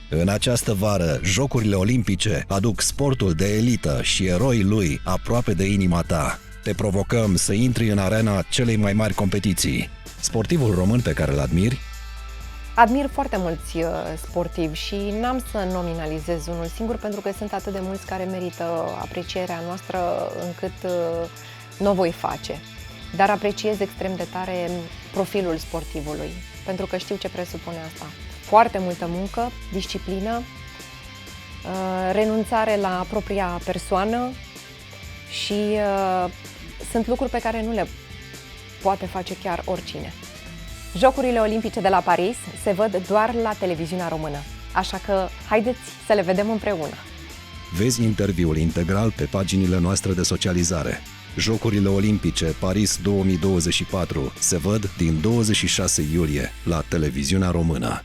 În această vară, Jocurile Olimpice aduc sportul de elită și eroii lui aproape de inima ta. Te provocăm să intri în arena celei mai mari competiții. Sportivul român pe care îl admiri? Admir foarte mulți sportivi și n-am să nominalizez unul singur pentru că sunt atât de mulți care merită aprecierea noastră încât nu o voi face. Dar apreciez extrem de tare profilul sportivului, pentru că știu ce presupune asta. Foarte multă muncă, disciplină, renunțare la propria persoană și sunt lucruri pe care nu le poate face chiar oricine. Jocurile Olimpice de la Paris se văd doar la televiziunea română, așa că haideți să le vedem împreună. Vezi interviul integral pe paginile noastre de socializare. Jocurile Olimpice Paris 2024 se văd din 26 iulie la televiziunea română.